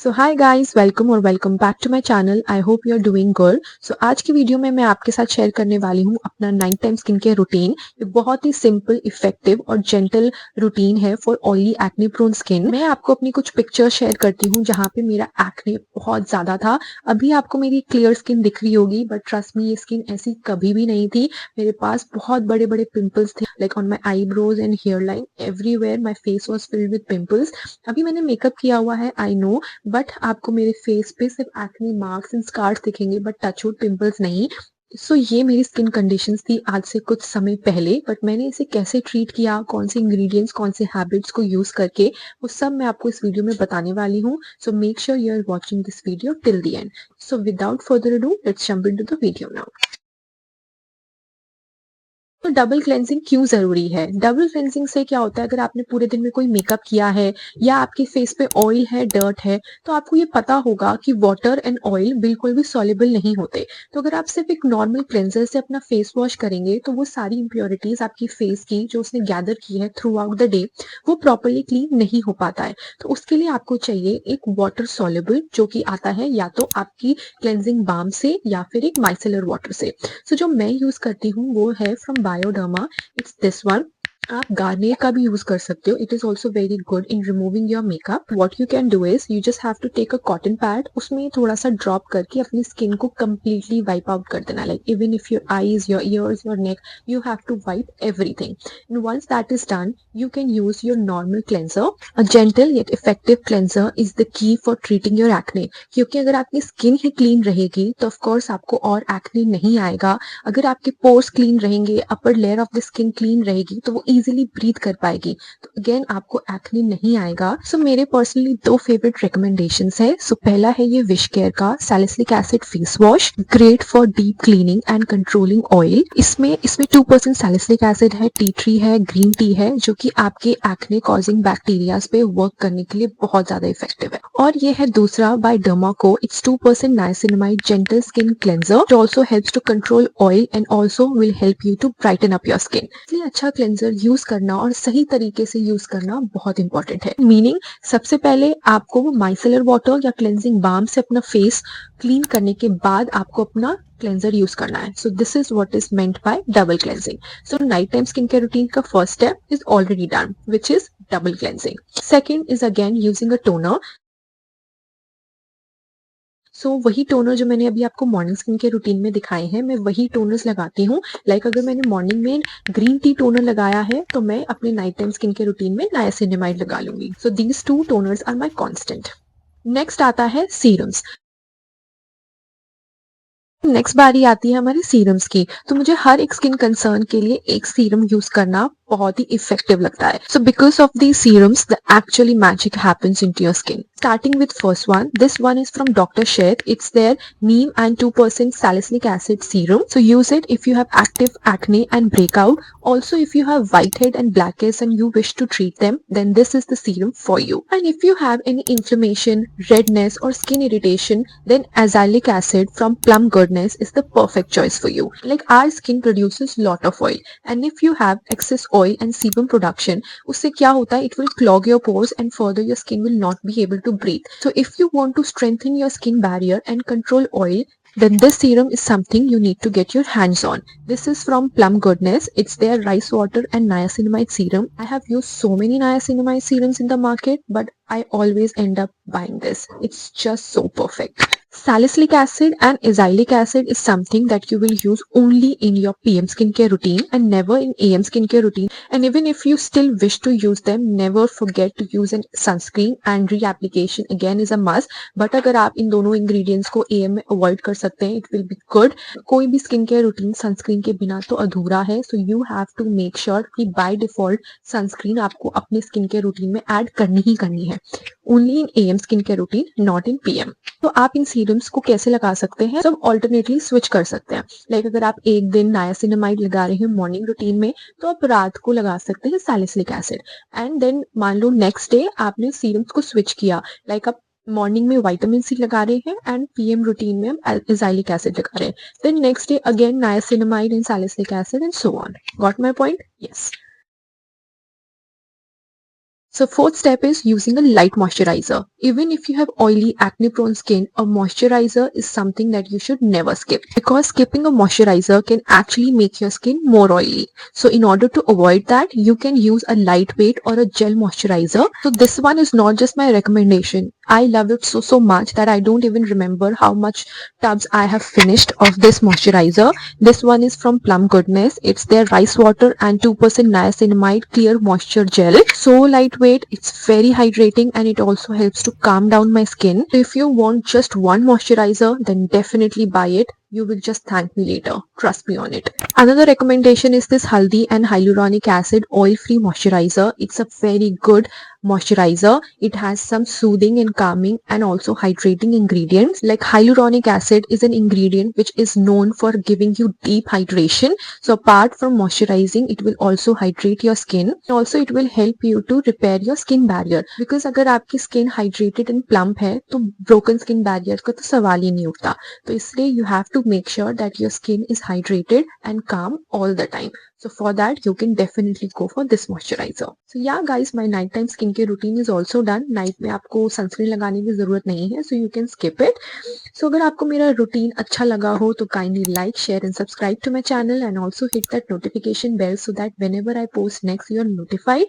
So hi guys, welcome back to my channel. I hope you are doing good. So आज की video में मैं आपके साथ शेयर करने वाली हूँ अपना night time skin care routine. ये बहुत ही सिंपल, इफेक्टिव और जेंटल रूटीन है for oily acne prone skin. मैं आपको अपनी कुछ पिक्चर्स शेयर करती हूँ जहाँ पे मेरा एक्ने बहुत ज्यादा था। अभी आपको मेरी क्लियर स्किन दिख रही होगी, बट ट्रस्ट मी, ये स्किन ऐसी कभी भी नहीं थी। मेरे पास बहुत बड़े बड़े पिंपल्स थे, like on my eyebrows and hair line, everywhere my face was filled with pimples. अभी मैंने मेकअप किया हुआ है, आई नो, बट आपको मेरे फेस पे सिर्फ एक्ने मार्क्स एंड स्कार्स दिखेंगे, बट टचवुड पिंपल्स नहीं। सो ये मेरी स्किन कंडीशंस थी आज से कुछ समय पहले, बट मैंने इसे कैसे ट्रीट किया, कौन से इंग्रेडिएंट्स, कौन से हैबिट्स को यूज करके, वो सब मैं आपको इस वीडियो में बताने वाली हूँ। So make sure you are watching this video till the end. So without further ado, let's jump into the video now. तो डबल क्लेंजिंग क्यों जरूरी है? डबल क्लेंजिंग से क्या होता है, अगर आपने पूरे दिन में कोई मेकअप किया है या आपके फेस पे ऑयल है, डर्ट है, तो आपको ये पता होगा कि वाटर एंड ऑयल बिल्कुल भी सॉल्युबल नहीं होते। तो अगर आप सिर्फ एक नॉर्मल क्लेंजर से अपना फेस वॉश करेंगे तो वो सारी इंप्योरिटीज आपकी फेस की जो उसने गैदर की है थ्रू आउट द डे, वो प्रॉपरली क्लीन नहीं हो पाता है। तो उसके लिए आपको चाहिए एक वाटर सॉल्युबल, जो कि आता है या तो आपकी क्लेंजिंग बाम से या फिर एक माइसेलर वाटर से। सो जो मैं यूज करती हूँ वो है from Bioderma. It's this one. आप गार्नियर का भी यूज कर सकते हो। It is also very good in removing your makeup. What you can do is you just have to take a cotton pad, उसमें थोड़ा सा ड्रॉप करके अपनी स्किन को कंप्लीटली वाइप आउट कर देना, like even if your eyes, your ears, your neck, you have to wipe everything. And once that is done, you can use your normal cleanser. A gentle yet effective cleanser is the key for treating your acne. क्योंकि अगर आपकी skin ही clean रहेगी तो of course आपको और acne नहीं आएगा। अगर आपके पोर्स क्लीन रहेंगे, upper layer of the skin clean रहेगी, तो वो इजीली ब्रीथ कर पाएगी, तो अगेन आपको एक्ने नहीं आएगा। सो मेरे पर्सनली दो फेवरेट रिकमेंडेशंस है। सो पहला है ये विश केयर का salicylic acid face wash, great for deep cleaning and controlling oil. इसमें इसमें 2% सैलिसिलिक एसिड है, टी ट्री है, ग्रीन टी है, जो कि आपके एक्ने कॉजिंग बैक्टीरियाज पे वर्क करने के लिए बहुत ज्यादा इफेक्टिव है। और ये है दूसरा by Dermaco. It's 2% niacinamide gentle skin cleanser. It also helps to control oil and also will help you to brighten up your skin. इसलिए अच्छा क्लेंजर यूज करना और सही तरीके से यूज करना बहुत इंपॉर्टेंट है। मीनिंग, सबसे पहले आपको माइसेलर वाटर या क्लेंजिंग बाम से अपना फेस क्लीन करने के बाद आपको अपना क्लेंजर यूज करना है। So this is what is meant by double cleansing. So night time skin care routine का first step is already done, which is double cleansing. Second is again using a toner. वही toner जो मैंने अभी आपको morning skin के routine में दिखाए हैं, मैं वही टोनर्स लगाती हूँ। लाइक अगर मैंने मॉर्निंग में ग्रीन टी टोनर लगाया है तो मैं अपने नाइट टाइम स्किन के रूटीन में नाइसिनामाइड लगा लूंगी। So these two toners are my constant. Next आता है सीरम्स। नेक्स्ट बारी आती है हमारी सीरम्स की। तो मुझे हर एक स्किन कंसर्न के लिए एक सीरम यूज करना बहुत ही इफेक्टिव लगता है। So because of the serums the actually magic happens into your skin. Starting with first one, this one is from Dr. Sheth. It's their neem and 2% salicylic acid serum. So use it if you have active acne and breakout. Also, if you have whitehead and blackheads and you wish to treat them, then this is the serum for you. And if you have any inflammation, redness or skin irritation, then azelaic acid from Plum Goodness is the perfect choice for you. Like our skin produces lot of oil, and if you have excess oil and sebum production, उससे क्या होता है, it will clog your pores and further your skin will not be able to breathe. So if you want to strengthen your skin barrier and control oil, then this serum is something you need to get your hands on. This is from Plum Goodness. It's their rice water and niacinamide serum. I have used so many niacinamide serums in the market, but I always end up buying this. It's just so perfect. Salicylic acid and azelaic acid is something that you will use only in your PM skincare routine and never in AM skincare routine. And even if you still wish to use them, never forget to use an sunscreen, and reapplication again is a must. But अगर आप इन दोनों ingredients को AM में avoid कर सकते हैं, it will be good. कोई भी skincare routine sunscreen के बिना तो अधूरा है. So you have to make sure कि by default sunscreen आपको अपने skincare routine में add करनी ही करनी है. Only in AM skincare routine, not in PM. तो आप इन सीरम्स को कैसे लगा सकते हैं? सब ऑल्टरनेटली स्विच कर सकते हैं। लाइक अगर आप एक दिन नायासिनामाइड लगा रहे हैं मॉर्निंग रूटीन में, तो आप रात को लगा सकते हैं सैलिसिलिक एसिड। एंड देन मान लो नेक्स्ट डे आपने सीरम्स को स्विच किया, लाइक आप मॉर्निंग में विटामिन सी लगा रहे हैं एंड पीएम रूटीन में आप एजाइलिक एसिड लगा रहे हैं। Then next day again niacinamide and salicylic acid and so on. Got my point? Yes. So fourth step is using a light moisturizer. Even if you have oily acne prone skin, a moisturizer is something that you should never skip, because skipping a moisturizer can actually make your skin more oily. So in order to avoid that, you can use a lightweight or a gel moisturizer. So this one is not just my recommendation. I love it so much that I don't even remember how much tubs I have finished of this moisturizer. This one is from Plum Goodness. It's their rice water and 2% niacinamide clear moisture gel. So lightweight, it's very hydrating, and it also helps to calm down my skin. So if you want just one moisturizer, then definitely buy it. You will just thank me later. Trust me on it. Another recommendation is this Haldi and Hyaluronic Acid Oil-Free Moisturizer. It's a very good moisturizer. It has some soothing and calming and also hydrating ingredients. Like hyaluronic acid is an ingredient which is known for giving you deep hydration. So apart from moisturizing, it will also hydrate your skin. Also, it will help you to repair your skin barrier. Because अगर आपकी skin hydrated and plump है, तो broken skin barrier का तो सवाल ही नहीं उठता. तो इसलिए you have to make sure that your skin is hydrated and calm all the time. So for that, you can definitely go for this moisturizer. So yeah guys, my nighttime skincare routine is also done. Night में आपको sunscreen लगाने की जरूरत नहीं है, so you can skip it. So अगर आपको मेरा routine अच्छा लगा हो तो kindly like, share and subscribe to my channel, and also hit that notification bell so that whenever I post next, you are notified.